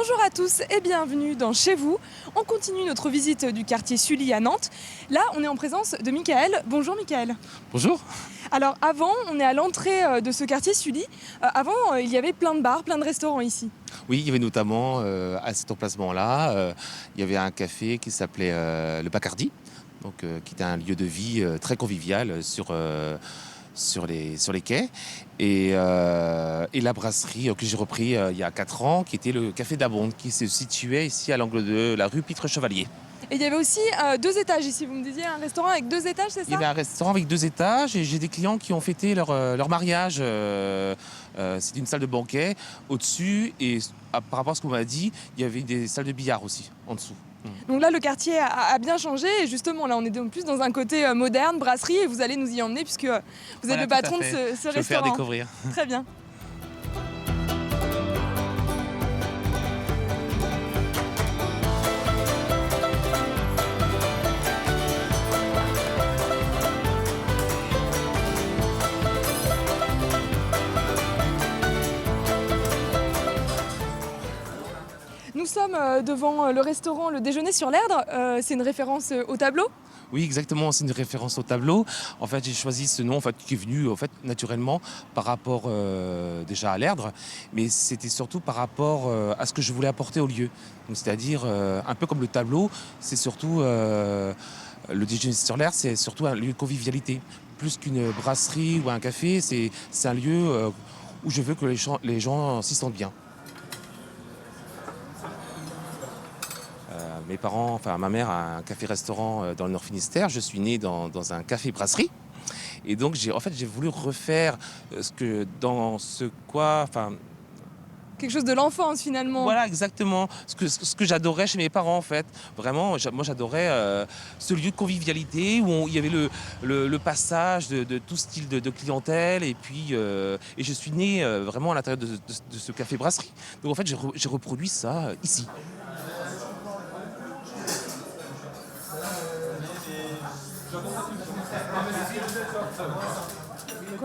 Bonjour à tous et bienvenue dans Chez vous. On continue notre visite du quartier Sully à Nantes. Là, on est en présence de Michael. Bonjour Michael. Bonjour. Alors avant, on est à l'entrée de ce quartier Sully. Avant, il y avait plein de bars, plein de restaurants ici. Oui, il y avait notamment à cet emplacement-là, il y avait un café qui s'appelait le Bacardi, donc, qui était un lieu de vie très convivial sur les quais. Et la brasserie que j'ai repris il y a 4 ans, qui était le Café d'Abonde, qui se situait ici à l'angle de la rue Pitre-Chevalier. Et il y avait aussi 2 étages ici. Vous me disiez un restaurant avec 2 étages, c'est Il y avait ça? un restaurant avec 2 étages et j'ai des clients qui ont fêté leur mariage. C'était une salle de banquet au-dessus et par rapport à ce qu'on m'a dit, il y avait des salles de billard aussi en dessous. Donc là, le quartier a bien changé. Et justement, là, on est plus dans un côté moderne, brasserie. Et vous allez nous y emmener puisque vous êtes Voilà, le tout à patron de fait. ce Je vais faire restaurant. découvrir. Très bien. Nous sommes devant le restaurant Le Déjeuner sur l'Erdre. C'est une référence au tableau. Oui, exactement, c'est une référence au tableau. En fait, j'ai choisi ce nom qui est venu naturellement par rapport déjà à l'Erdre, mais c'était surtout par rapport à ce que je voulais apporter au lieu. Donc, c'est-à-dire, un peu comme le tableau, c'est surtout le déjeuner sur l'Erdre, c'est surtout un lieu de convivialité. Plus qu'une brasserie ou un café, c'est un lieu où je veux que les gens s'y sentent bien. Mes parents, enfin ma mère a un café-restaurant dans le Nord Finistère. Je suis né dans un café-brasserie. Et donc j'ai voulu refaire Quelque chose de l'enfance finalement. voilà exactement ce que j'adorais chez mes parents en fait. Vraiment, moi j'adorais ce lieu de convivialité où il y avait le passage de tout style de clientèle et puis et je suis né vraiment à l'intérieur de ce café-brasserie. Donc en fait j'ai reproduit ça ici.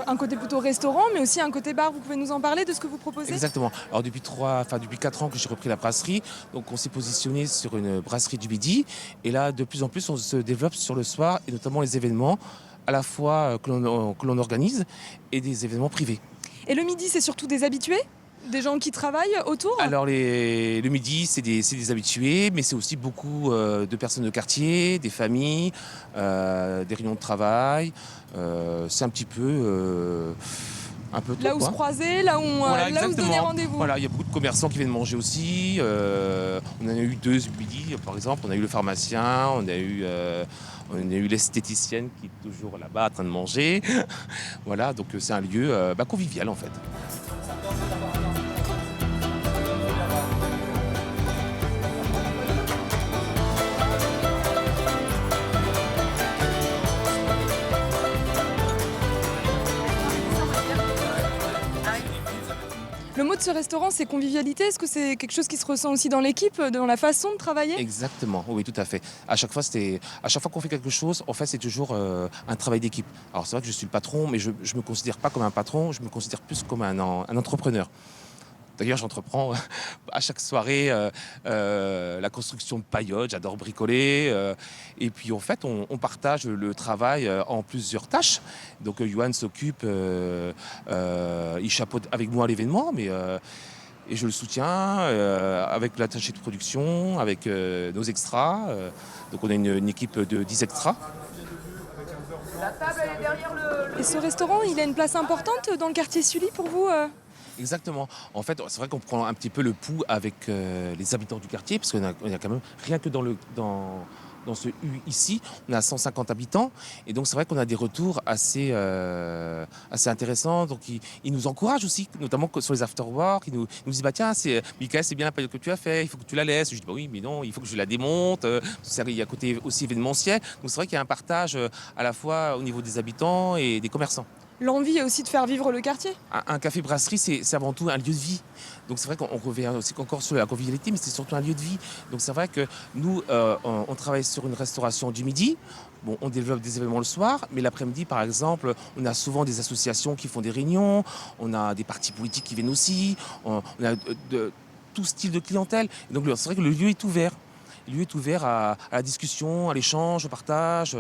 Un côté plutôt restaurant, mais aussi un côté bar. Vous pouvez nous en parler de ce que vous proposez? Exactement. Alors depuis 4 ans que j'ai repris la brasserie, donc on s'est positionné sur une brasserie du midi. Et là, de plus en plus, on se développe sur le soir et notamment les événements à la fois que l'on organise et des événements privés. Et le midi, c'est surtout des habitués? Des gens qui travaillent autour? Alors le midi, c'est des habitués, mais c'est aussi beaucoup de personnes de quartier, des familles, des réunions de travail. C'est un petit peu tout, Là où se quoi. croiser, là où Voilà, là où se donner exactement. rendez-vous. Voilà, il y a beaucoup de commerçants qui viennent manger aussi. On en a eu 2 ce midi, par exemple. On a eu le pharmacien, on a eu l'esthéticienne qui est toujours là-bas en train de manger. Voilà, donc c'est un lieu convivial en fait. Le mot de ce restaurant, c'est convivialité. Est-ce que c'est quelque chose qui se ressent aussi dans l'équipe, dans la façon de travailler? Exactement, oui, tout à fait. À chaque fois qu'on fait quelque chose, en fait, c'est toujours un travail d'équipe. Alors c'est vrai que je suis le patron, mais je me considère pas comme un patron, je me considère plus comme un entrepreneur. D'ailleurs, j'entreprends à chaque soirée la construction de paillotes, j'adore bricoler. Et puis en fait, on partage le travail en plusieurs tâches. Donc Yoann s'occupe, il chapeaute avec moi l'événement, et je le soutiens avec l'attaché de production, avec nos extras. Donc on a une équipe de 10 extras. Et ce restaurant, il a une place importante dans le quartier Sully pour vous? Exactement. En fait, c'est vrai qu'on prend un petit peu le pouls avec les habitants du quartier, parce qu'on a quand même, rien que dans ce U ici, on a 150 habitants. Et donc, c'est vrai qu'on a des retours assez intéressants. Donc, ils nous encouragent aussi, notamment sur les after-work. Ils nous disent, bah tiens, Mickaël, c'est bien la paillette que tu as fait, il faut que tu la laisses. Je dis, bah oui, mais non, il faut que je la démonte. Il y a un côté aussi événementiel. Donc, c'est vrai qu'il y a un partage à la fois au niveau des habitants et des commerçants. L'envie aussi de faire vivre le quartier. Un café-brasserie, c'est avant tout un lieu de vie. Donc c'est vrai qu'on revient aussi encore sur la convivialité, mais c'est surtout un lieu de vie. Donc c'est vrai que nous, on travaille sur une restauration du midi. Bon, on développe des événements le soir, mais l'après-midi, par exemple, on a souvent des associations qui font des réunions, on a des partis politiques qui viennent aussi, on a tout style de clientèle. Et donc c'est vrai que le lieu est ouvert. Le lieu est ouvert à la discussion, à l'échange, au partage.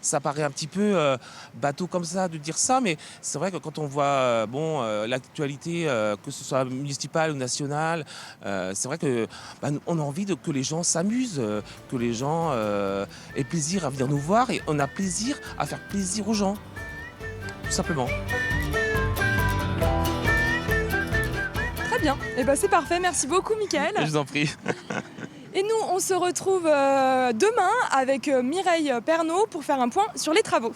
Ça paraît un petit peu bateau comme ça de dire ça, mais c'est vrai que quand on voit l'actualité, que ce soit municipale ou nationale, c'est vrai que on a envie que les gens s'amusent, que les gens aient plaisir à venir nous voir et on a plaisir à faire plaisir aux gens, tout simplement. Très bien, et c'est parfait, merci beaucoup Mickaël. Je vous en prie. Et nous, on se retrouve demain avec Mireille Pernaut pour faire un point sur les travaux.